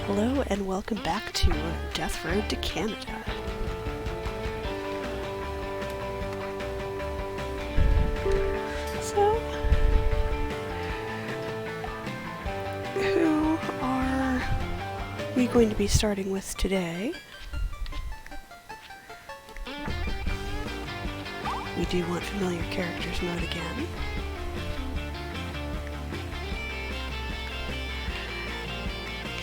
Hello and welcome back to Death Road to Canada. So, who are we going to be starting with today? We do want familiar characters mode again.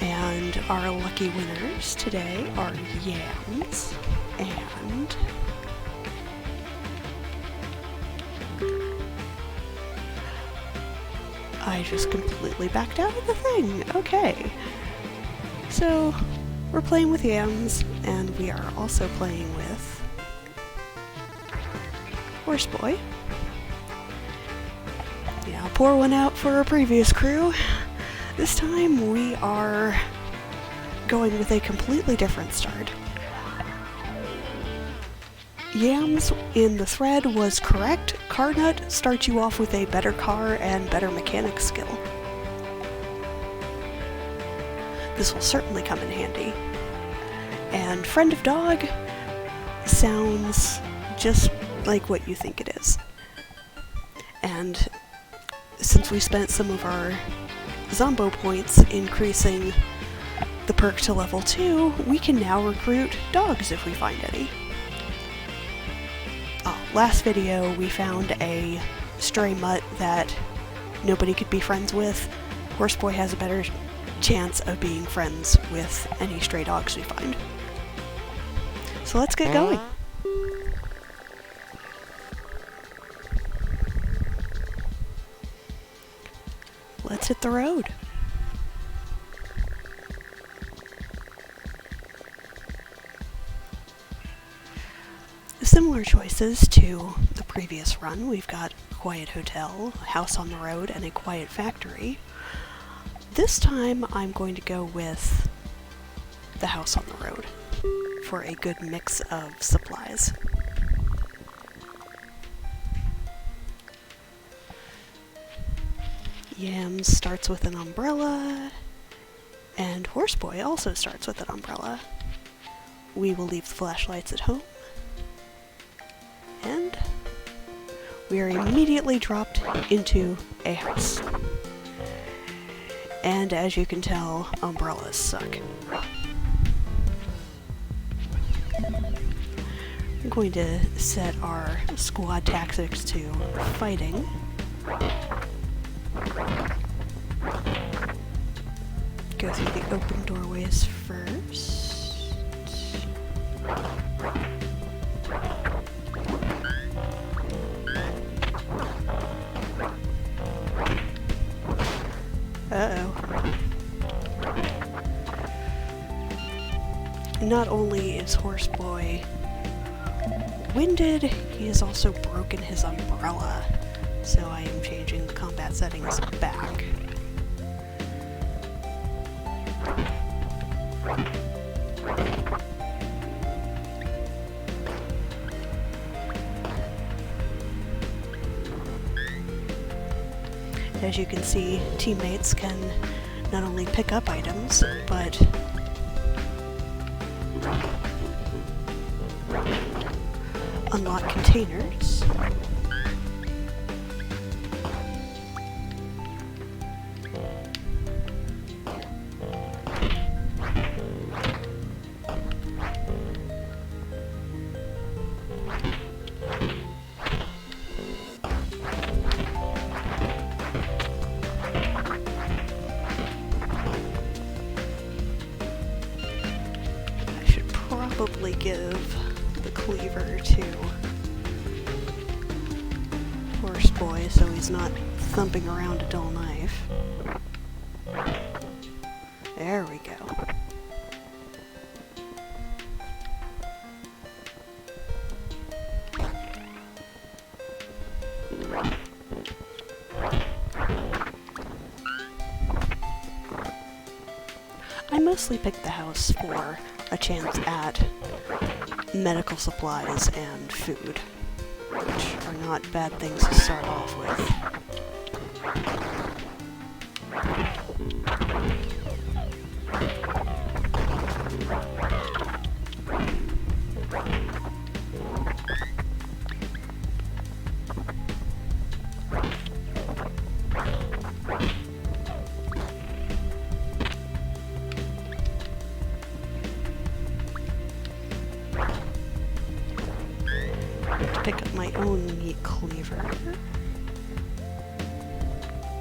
And our lucky winners today are Yams and I just completely backed out of the thing. Okay. So we're playing with Yams and we are also playing with Horseboy. Yeah, I'll pour one out for our previous crew. This time we are going with a completely different start. Yams in the thread was correct. Carload starts you off with a better car and better mechanic skill. This will certainly come in handy. And Friend of Dog sounds just like what you think it is. And since we spent some of our Zombo points increasing the perk to level 2, we can now recruit dogs if we find any. Last video we found a stray mutt that nobody could be friends with. Horseboy has a better chance of being friends with any stray dogs we find. So let's get going. Let's hit the road. Similar choices to the previous run. We've got a quiet hotel, a house on the road, and a quiet factory. This time I'm going to go with the house on the road for a good mix of supplies. Yams starts with an umbrella, and Horseboy also starts with an umbrella. We will leave the flashlights at home, and we are immediately dropped into a house. And as you can tell, umbrellas suck. I'm going to set our squad tactics to fighting. Go through the open doorways first. Uh-oh. Not only is Horseboy winded, he has also broken his umbrella. So I am changing the combat settings back. As you can see, teammates can not only pick up items, but unlock containers. Probably give the cleaver to Horseboy so he's not thumping around a dull knife. There we go. I mostly picked the house for a chance at medical supplies and food, which are not bad things to start off with. own meat cleaver.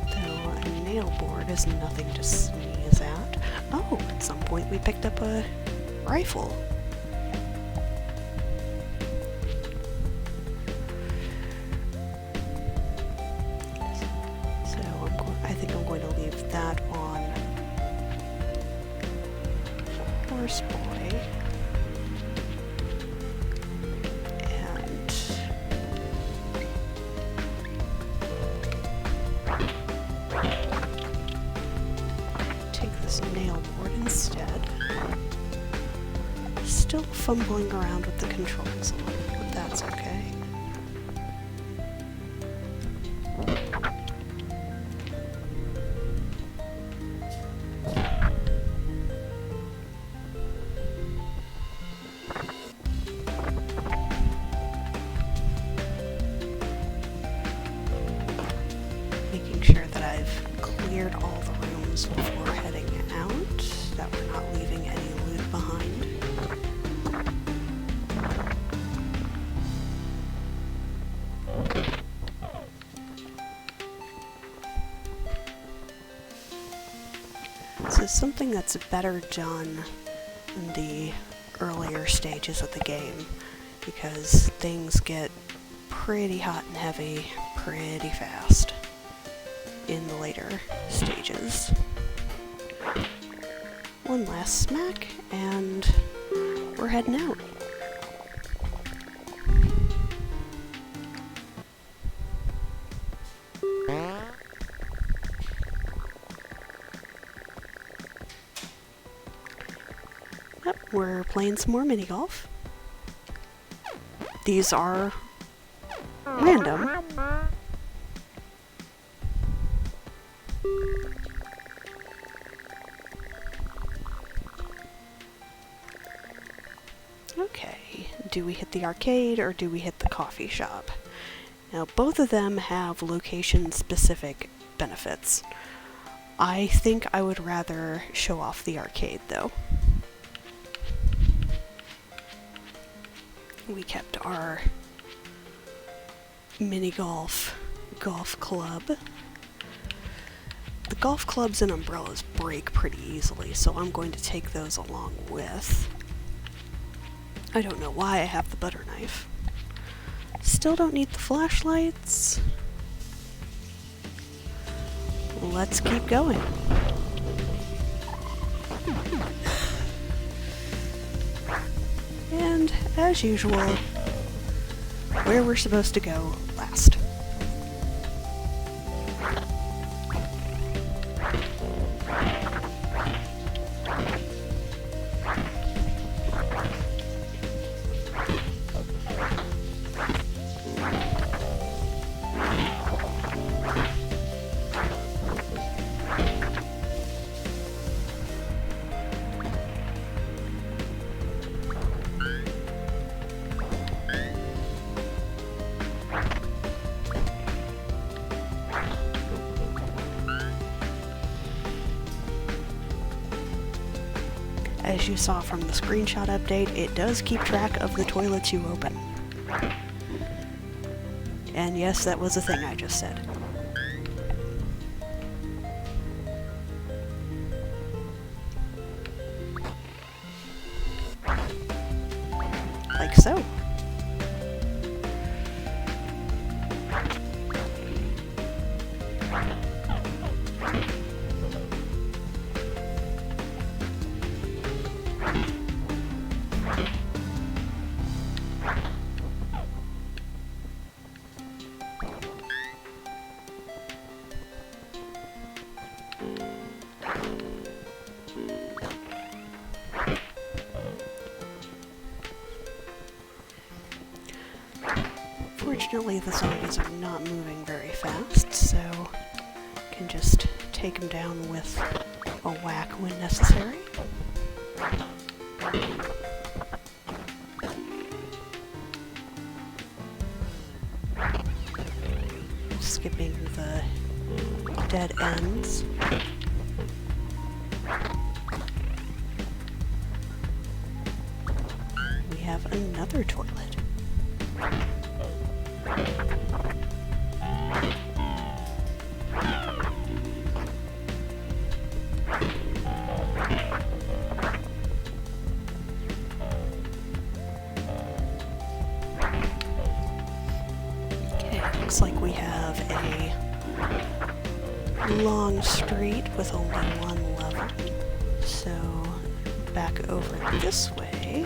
Though a nail board is nothing to sneeze at. Oh, at some point we picked up a rifle. So I think I'm going to leave that on Horseboy. And take this nail board instead. Still fumbling around with the controls a little, but that's okay. Making sure that I've cleared all the rooms before heading out, that we're not leaving any loot behind. So something that's better done in the earlier stages of the game, because things get pretty hot and heavy pretty fast in the later stages. One last smack, and we're heading out. Yep, we're playing some more mini golf. These are random. Okay, do we hit the arcade or do we hit the coffee shop? Now, both of them have location-specific benefits. I think I would rather show off the arcade, though. We kept our mini golf club. The golf clubs and umbrellas break pretty easily, so I'm going to take those along with. I don't know why I have the butter knife. Still don't need the flashlights. Let's keep going. And, as usual, where we're supposed to go last. As you saw from the screenshot update, it does keep track of the toilets you open. And yes, that was a thing I just said. Like so. Fortunately, the zombies are not moving very fast, so can just take them down with a whack when necessary. Skipping the dead ends. We have another toilet. Looks like we have a long street with only one level. So back over this way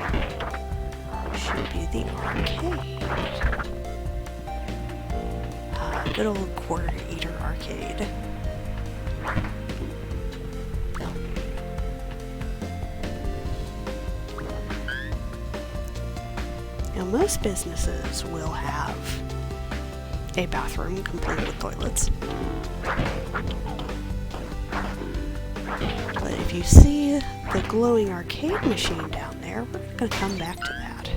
should be the arcade. Good old quarter eater arcade. Now most businesses will have a bathroom complete with toilets. But if you see the glowing arcade machine down there, we're going to come back to that.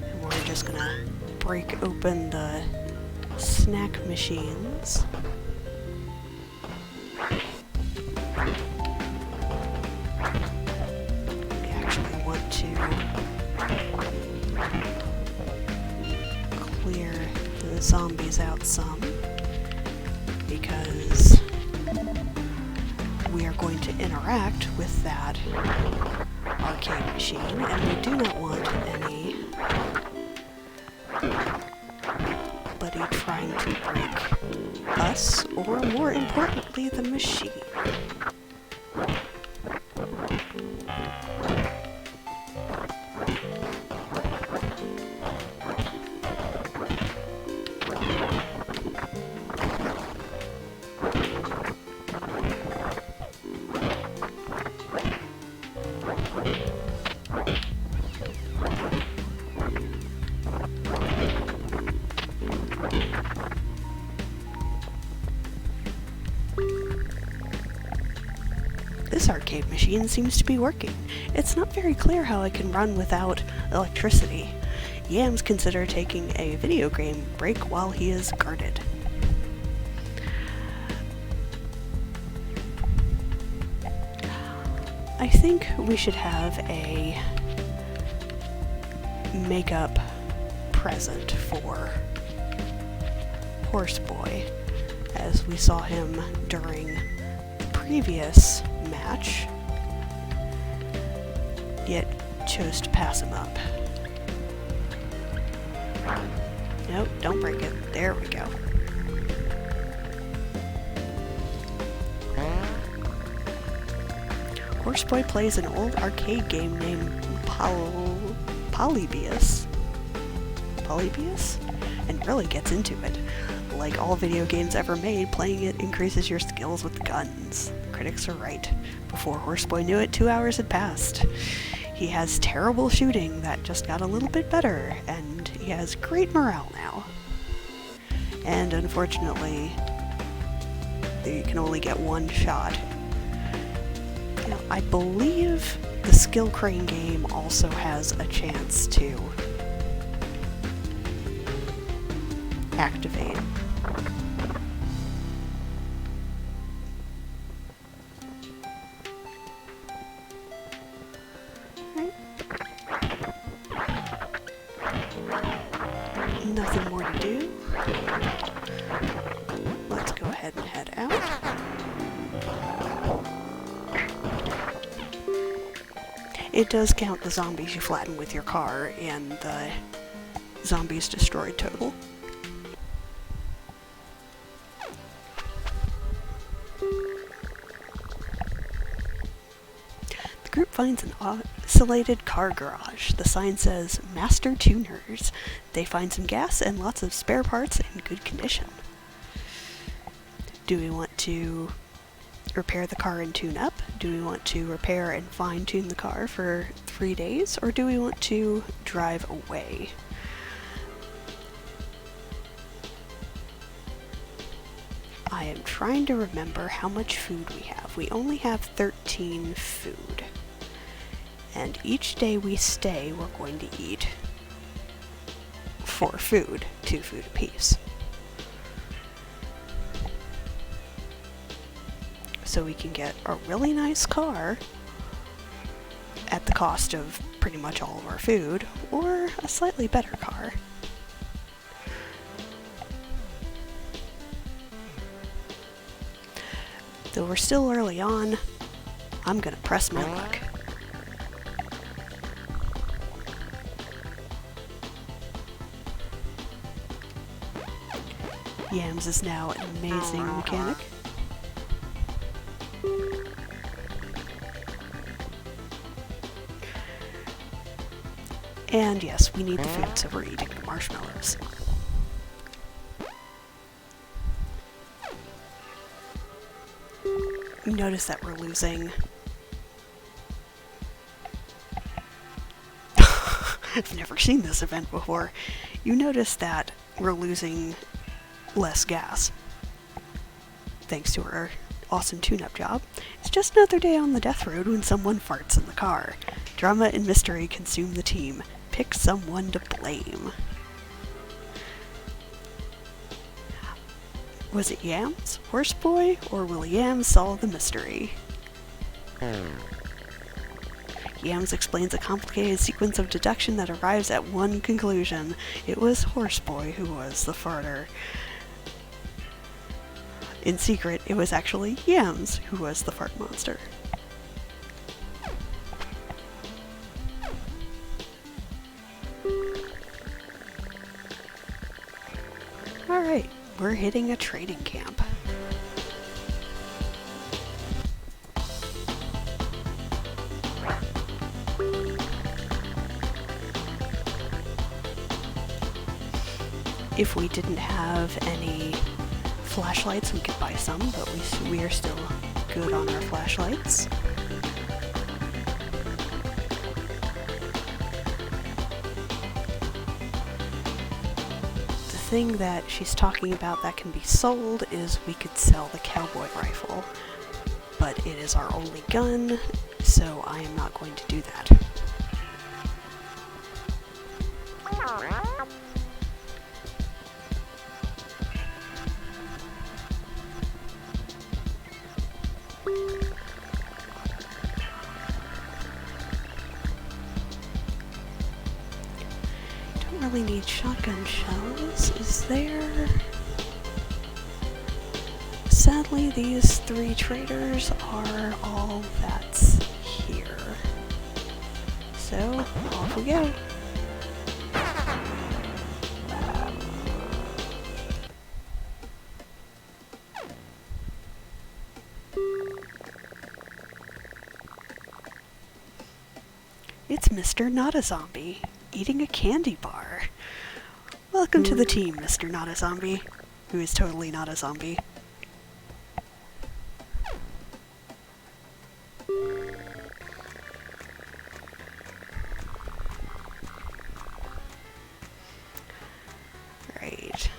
And we're just going to break open the snack machines. We actually want to clear the zombies out some, because we are going to interact with that arcade machine, and we do not want anybody trying to break us, or more importantly, the machine. This arcade machine seems to be working. It's not very clear how it can run without electricity. Yams consider taking a video game break while he is guarded. I think we should have a makeup present for Horseboy, as we saw him during the previous match, yet chose to pass him up. Nope, don't break it. There we go. Horseboy plays an old arcade game named Polybius, and really gets into it. Like all video games ever made, playing it increases your skills with guns. Critics are right. Before Horseboy knew it, 2 hours had passed. He has terrible shooting that just got a little bit better, and he has great morale now. And unfortunately, you can only get one shot. Now, I believe the skill crane game also has a chance to activate. Nothing more to do. Let's go ahead and head out. It does count the zombies you flatten with your car in the zombies destroyed total. The group finds an isolated car garage. The sign says, Master Tuners. They find some gas and lots of spare parts in good condition. Do we want to repair the car and tune up? Do we want to repair and fine-tune the car for 3 days? Or do we want to drive away? I am trying to remember how much food we have. We only have 13 food. And each day we stay, we're going to eat 4 food, 2 food apiece. So we can get a really nice car at the cost of pretty much all of our food, or a slightly better car. Though we're still early on, I'm gonna press my luck. Yams is now an amazing mechanic. And yes, we need the food, so we're eating the marshmallows. You notice that we're losing... I've never seen this event before. You notice that we're losing less gas, thanks to our awesome tune-up job. It's just another day on the death road when someone farts in the car. Drama and mystery consume the team. Pick someone to blame. Was it Yams, Horseboy, or will Yams solve the mystery? Yams explains a complicated sequence of deduction that arrives at one conclusion. It was Horseboy who was the farter. In secret, it was actually Yams who was the fart monster. Alright, we're hitting a trading camp. If we didn't have any flashlights, we could buy some, but we are still good on our flashlights. The thing that she's talking about that can be sold is we could sell the cowboy rifle, but it is our only gun, so I am not going to do that. Really need shotgun shells. Is there... Sadly, these 3 traders are all that's here. So, off we go. It's Mr. Not a Zombie, eating a candy bar. Welcome to the team, Mr. Not a Zombie, who is totally not a zombie. Right.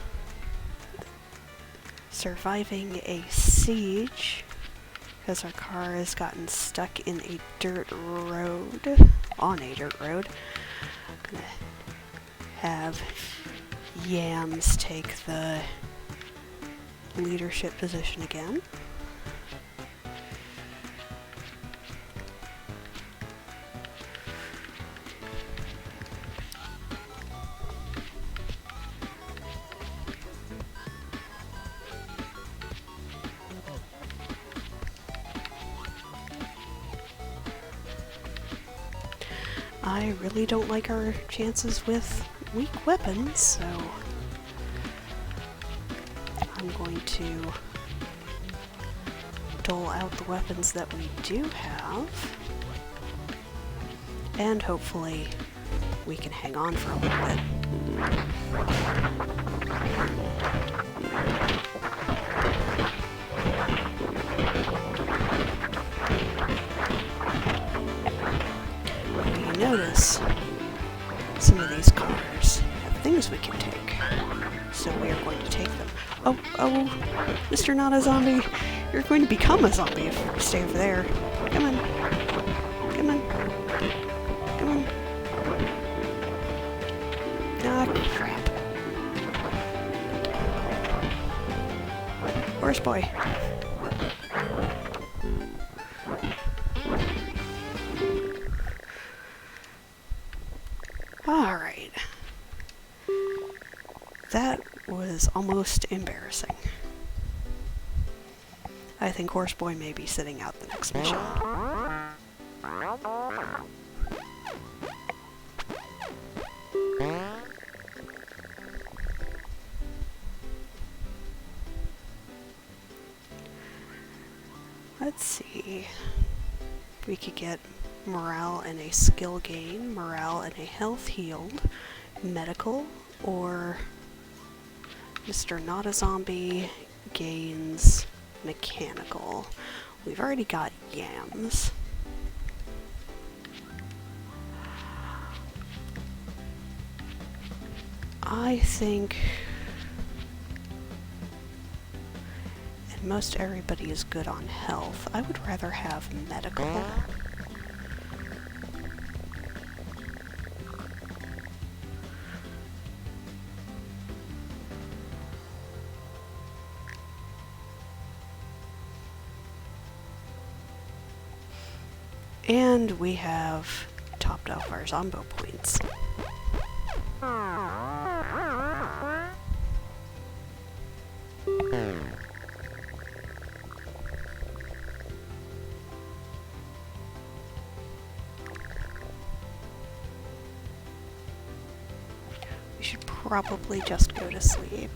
Surviving a siege, because our car has gotten stuck in a dirt road. On a dirt road. I'm gonna have Yams take the leadership position again. I really don't like our chances with weak weapons, so I'm going to dole out the weapons that we do have, and hopefully we can hang on for a little bit. Notice some of these cars have things we can take, so we are going to take them. Oh, Mr. Not a Zombie, you're going to become a zombie if you stay over there. Come on, come on, come on. Ah, crap. Horseboy. Alright. That was almost embarrassing. I think Horseboy may be sitting out the next mission. Let's see. We could get morale and a skill gain, morale and a health healed, medical, or Mr. Not a Zombie gains mechanical. We've already got Yams. I think... and most everybody is good on health. I would rather have medical. And we have topped off our Zombo points. We should probably just go to sleep.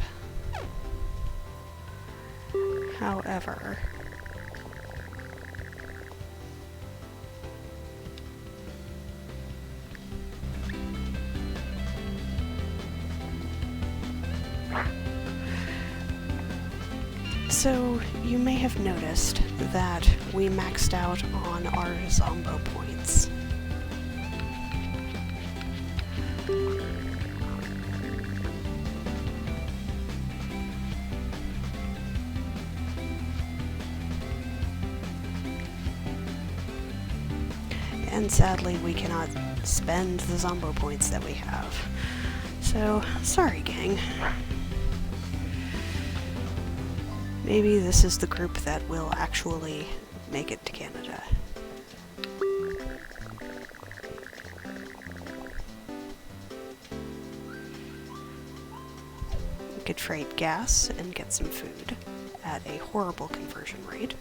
However... So, you may have noticed that we maxed out on our Zombo points. And sadly, we cannot spend the Zombo points that we have. So, sorry gang. Maybe this is the group that will actually make it to Canada. We could trade gas and get some food at a horrible conversion rate.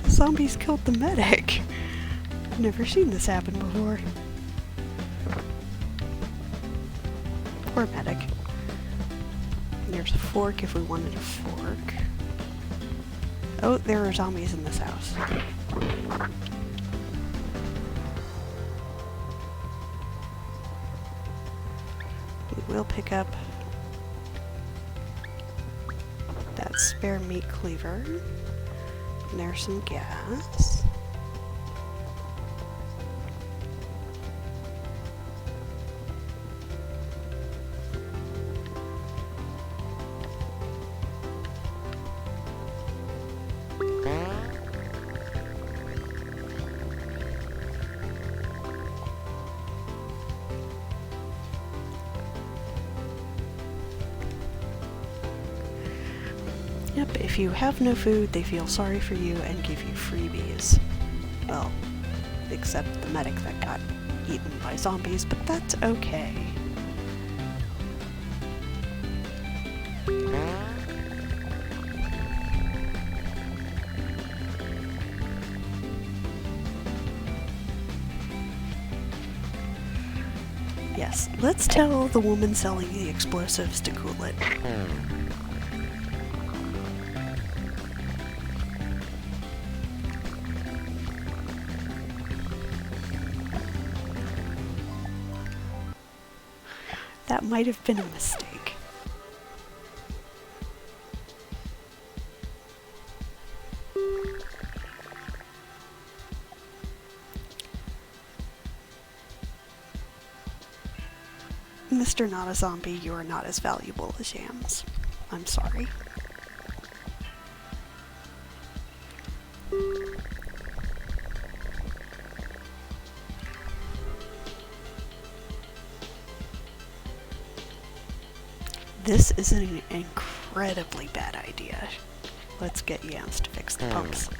Zombies killed the medic. I've never seen this happen before. Poor medic. There's a fork if we wanted a fork. Oh, there are zombies in this house. We will pick up that spare meat cleaver. And there's some gas. Yep, if you have no food, they feel sorry for you and give you freebies. Well, except the medic that got eaten by zombies, but that's okay. Yes, let's tell the woman selling the explosives to cool it. That might have been a mistake. Mr. Not a Zombie, you are not as valuable as Yams. I'm sorry. This is an incredibly bad idea. Let's get Yams to fix the pumps.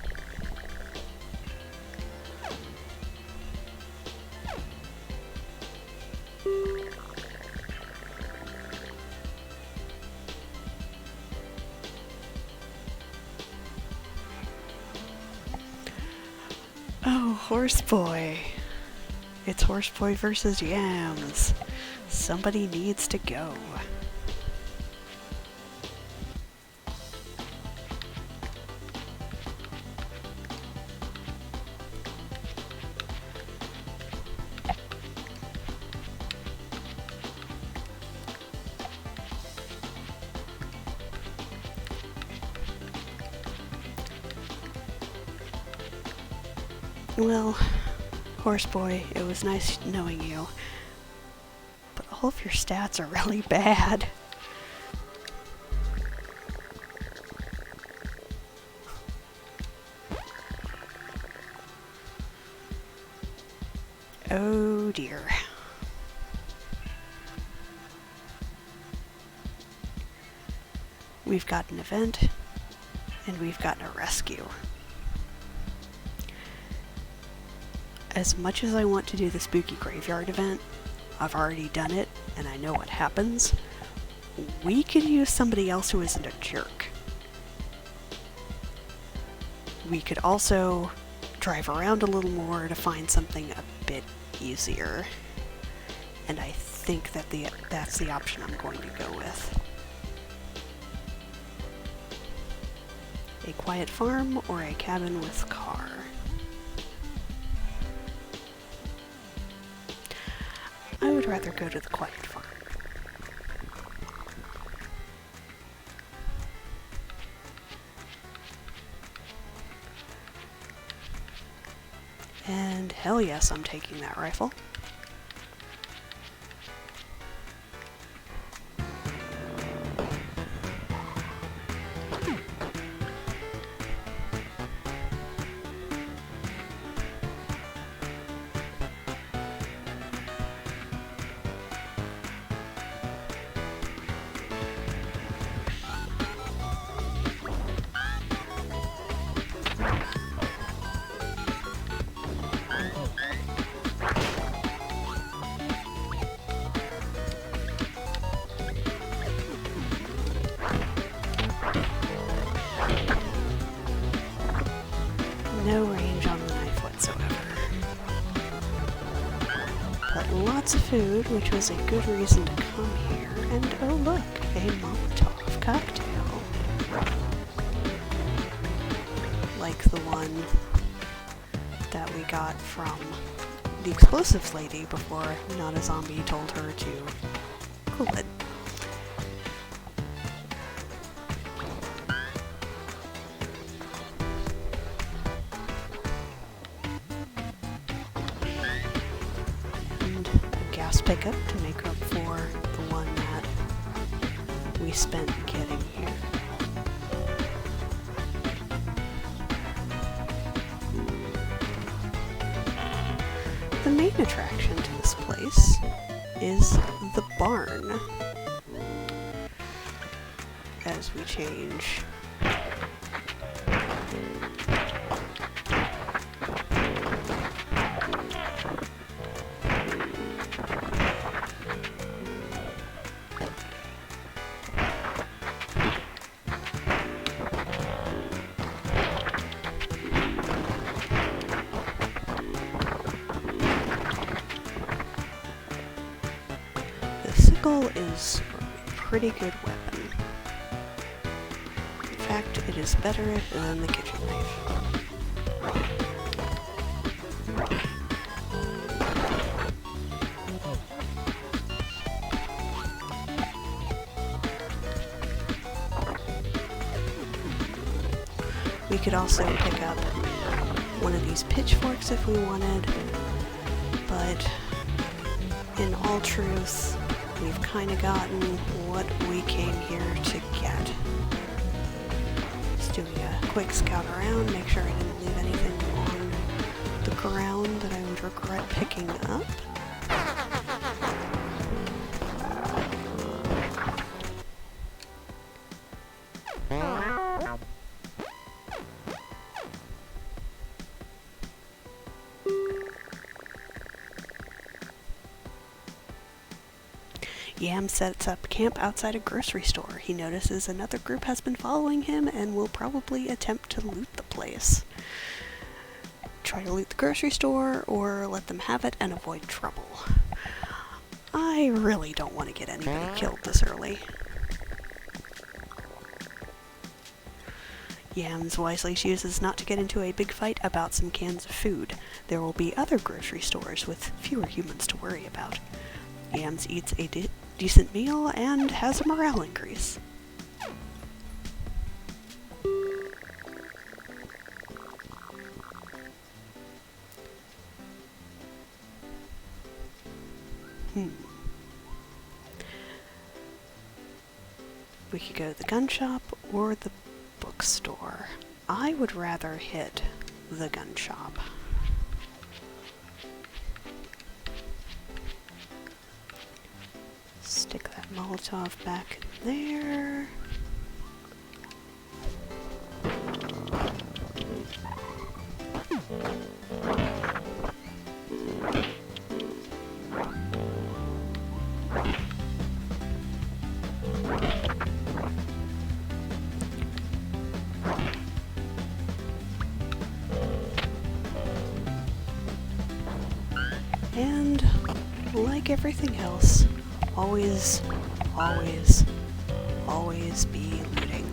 Oh, Horseboy. It's Horseboy versus Yams. Somebody needs to go. Well, Horseboy, it was nice knowing you, but all of your stats are really bad. Oh dear. We've got an event, and we've gotten a rescue. As much as I want to do the spooky graveyard event, I've already done it, and I know what happens. We could use somebody else who isn't a jerk. We could also drive around a little more to find something a bit easier. And I think that that's the option I'm going to go with. A quiet farm or a cabin with car. I would rather go to the quiet farm. And hell yes, I'm taking that rifle. No range on the knife whatsoever. But lots of food, which was a good reason to come here. And oh look, a Molotov cocktail. Like the one that we got from the explosives lady before Not a Zombie told her to cool it. Pickup to make up for the one that we spent getting here. The main attraction to this place is the barn. As we change is a pretty good weapon. In fact, it is better than the kitchen knife. We could also pick up one of these pitchforks if we wanted, but in all truth, we've kind of gotten what we came here to get. Just doing a quick scout around, make sure I didn't leave anything on the ground that I would regret picking up. Yams sets up camp outside a grocery store. He notices another group has been following him and will probably attempt to loot the place. Try to loot the grocery store or let them have it and avoid trouble. I really don't want to get anybody killed this early. Yams wisely chooses not to get into a big fight about some cans of food. There will be other grocery stores with fewer humans to worry about. Yams eats a decent meal and has a morale increase. We could go to the gun shop or the bookstore. I would rather hit the gun shop. Stick that Molotov back in there. And like everything else, always, always, always be looting.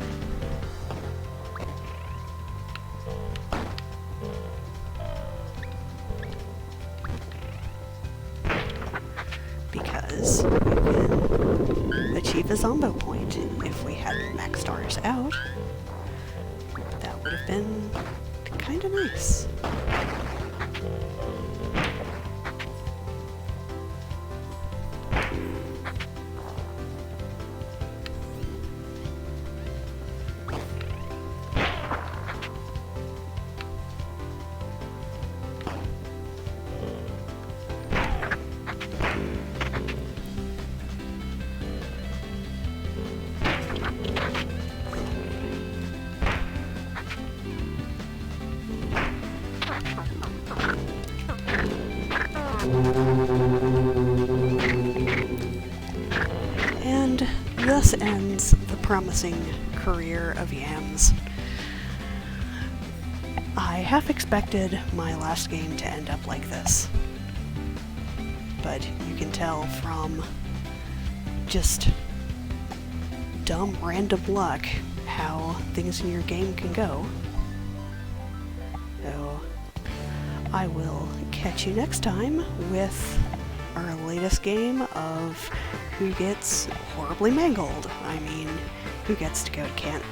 Because you can achieve a Zombo point. If we hadn't maxed ours out, that would have been kinda nice. And thus ends the promising career of Yams. I half expected my last game to end up like this, but you can tell from just dumb random luck how things in your game can go. So I will catch you next time with our latest game of who gets horribly mangled. I mean, who gets to go to Canada.